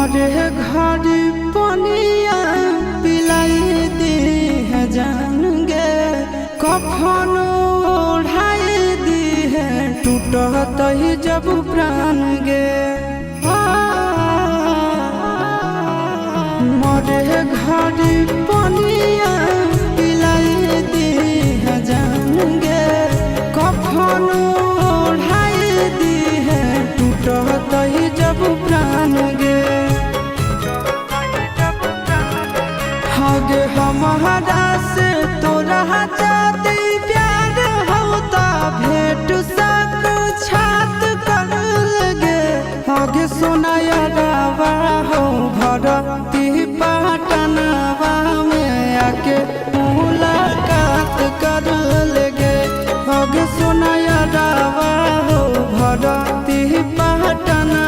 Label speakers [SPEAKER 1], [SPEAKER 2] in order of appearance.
[SPEAKER 1] मरे घर पनिया पिलाई दी है जान गे कफन ओढ़ाई दी है टूटत ही जब प्राण गे मरे घर पनिया पिलाई दी है जान गे कफन ओढ़ाई दी है टूटत ही जब प्राण गे हगे हमारा से तोरा जाती प्यार होता भेंट साक छात कर लगे हगे सोना